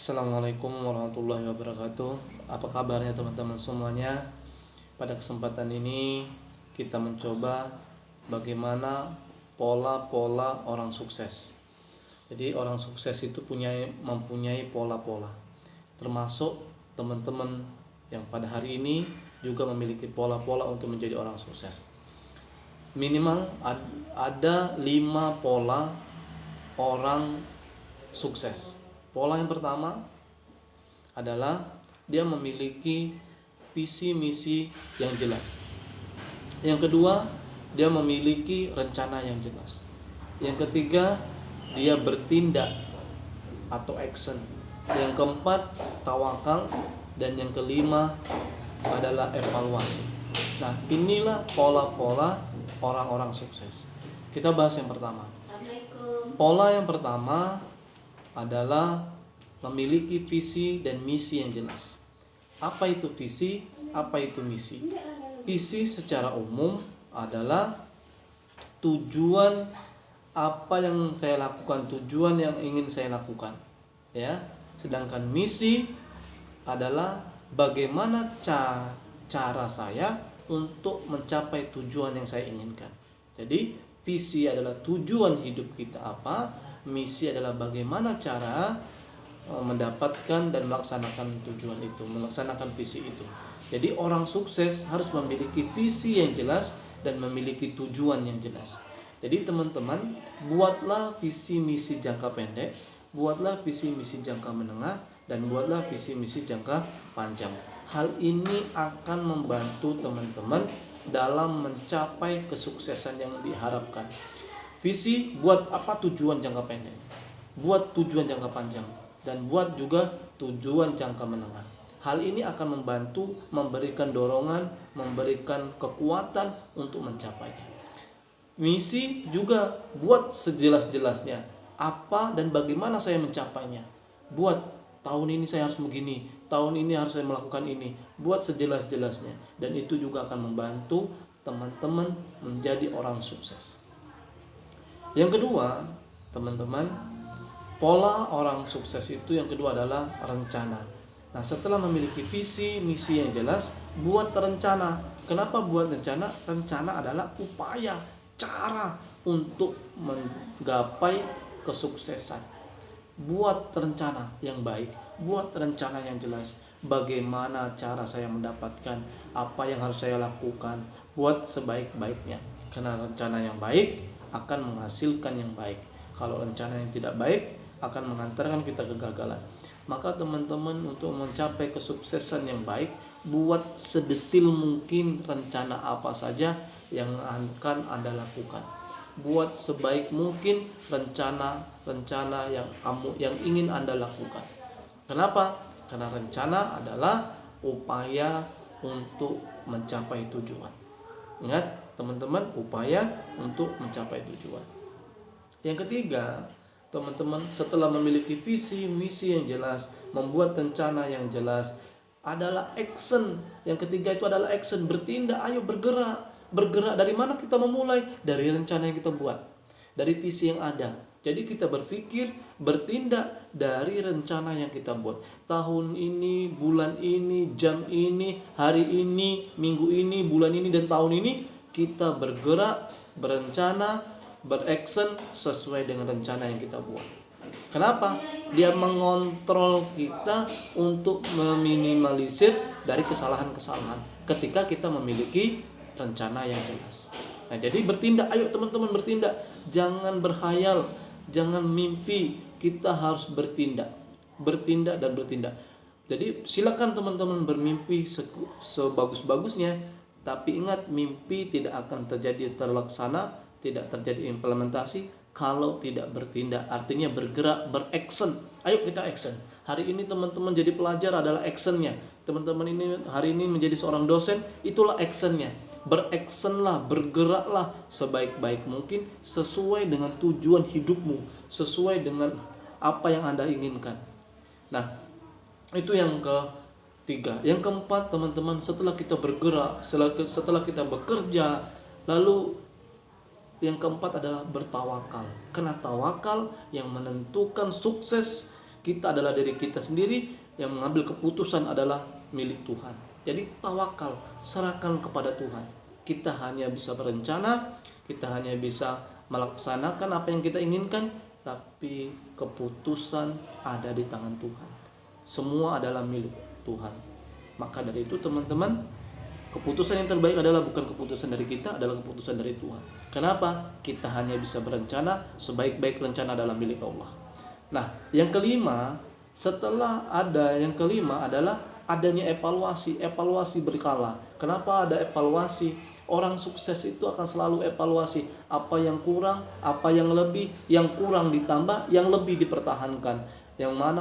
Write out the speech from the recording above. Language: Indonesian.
Assalamualaikum warahmatullahi wabarakatuh. Apa kabarnya teman-teman semuanya? Pada kesempatan ini kita mencoba bagaimana pola-pola orang sukses. Jadi orang sukses itu mempunyai pola-pola. Termasuk teman-teman yang pada hari ini juga memiliki pola-pola untuk menjadi orang sukses. Minimal ada 5 pola orang sukses. Pola yang pertama adalah dia memiliki visi misi yang jelas. Yang kedua, dia memiliki rencana yang jelas. Yang ketiga, dia bertindak atau action. Yang keempat, tawakal. Dan yang kelima adalah evaluasi. Nah, inilah pola-pola orang-orang sukses. Kita bahas yang pertama. Pola yang pertama adalah memiliki visi dan misi yang jelas. Apa itu visi? Apa itu misi? Visi secara umum adalah tujuan apa yang saya lakukan, tujuan yang ingin saya lakukan, ya. Sedangkan misi adalah bagaimana cara saya untuk mencapai tujuan yang saya inginkan. Jadi visi adalah tujuan hidup kita apa, misi adalah bagaimana cara mendapatkan dan melaksanakan tujuan itu, melaksanakan visi itu. Jadi orang sukses harus memiliki visi yang jelas dan memiliki tujuan yang jelas. Jadi teman-teman, buatlah visi misi jangka pendek, buatlah visi misi jangka menengah, dan buatlah visi misi jangka panjang. Hal ini akan membantu teman-teman dalam mencapai kesuksesan yang diharapkan. Visi buat apa? Tujuan jangka pendek, buat tujuan jangka panjang, dan buat juga tujuan jangka menengah. Hal ini akan membantu, memberikan dorongan, memberikan kekuatan untuk mencapainya. Misi juga buat sejelas-jelasnya apa dan bagaimana saya mencapainya. Buat tahun ini saya harus begini, tahun ini harus saya melakukan ini. Buat sejelas-jelasnya, dan itu juga akan membantu teman-teman menjadi orang sukses. Yang kedua, teman-teman, pola orang sukses itu yang kedua adalah rencana. Nah, setelah memiliki visi, misi yang jelas, buat rencana. Kenapa buat rencana? Rencana adalah upaya, cara untuk menggapai kesuksesan. Buat rencana yang baik, buat rencana yang jelas. Bagaimana cara saya mendapatkan apa yang harus saya lakukan, buat sebaik-baiknya. Karena rencana yang baik akan menghasilkan yang baik. Kalau rencana yang tidak baik akan mengantarkan kita kegagalan. Maka teman-teman, untuk mencapai kesuksesan yang baik, buat sedetil mungkin rencana apa saja yang akan Anda lakukan. Buat sebaik mungkin rencana yang ingin Anda lakukan. Kenapa? Karena rencana adalah upaya untuk mencapai tujuan. Ingat teman-teman, upaya untuk mencapai tujuan. Yang ketiga, teman-teman, setelah memiliki visi misi yang jelas, membuat rencana yang jelas, adalah action. Yang ketiga itu adalah action, bertindak. Ayo bergerak. Bergerak dari mana kita memulai? Dari rencana yang kita buat, dari visi yang ada. Jadi kita berpikir, bertindak dari rencana yang kita buat. Tahun ini, bulan ini, jam ini, hari ini, minggu ini, bulan ini, dan tahun ini kita bergerak, berencana, beraction sesuai dengan rencana yang kita buat. Kenapa? Dia mengontrol kita untuk meminimalisir dari kesalahan-kesalahan ketika kita memiliki rencana yang jelas. Nah, jadi bertindak. Ayo teman-teman bertindak. Jangan berhayal, jangan mimpi. Kita harus bertindak. Bertindak dan bertindak. Jadi silakan teman-teman bermimpi sebagus-bagusnya, tapi ingat, mimpi tidak akan terlaksana, tidak terjadi implementasi kalau tidak bertindak. Artinya bergerak, beraction. Ayo kita action. Hari ini teman-teman jadi pelajar adalah actionnya. Teman-teman ini hari ini menjadi seorang dosen, itulah actionnya. Beraktionlah, bergeraklah sebaik-baik mungkin sesuai dengan tujuan hidupmu, sesuai dengan apa yang Anda inginkan. Nah, itu yang ketiga. Yang keempat, teman-teman, setelah kita bergerak, setelah kita bekerja, lalu yang keempat adalah bertawakal. Karena tawakal yang menentukan sukses Kita adalah diri kita sendiri, yang mengambil keputusan adalah milik Tuhan. Jadi tawakal, serahkan kepada Tuhan. Kita hanya bisa berencana, kita hanya bisa melaksanakan apa yang kita inginkan, tapi keputusan ada di tangan Tuhan. Semua adalah milik Tuhan. Maka dari itu teman-teman, keputusan yang terbaik adalah bukan keputusan dari kita, adalah keputusan dari Tuhan. Kenapa? Kita hanya bisa berencana, sebaik-baik rencana adalah milik Allah. Nah, yang kelima adalah adanya evaluasi berkala. Kenapa ada evaluasi? Orang sukses itu akan selalu evaluasi apa yang kurang, apa yang lebih, yang kurang ditambah, yang lebih dipertahankan. Yang mana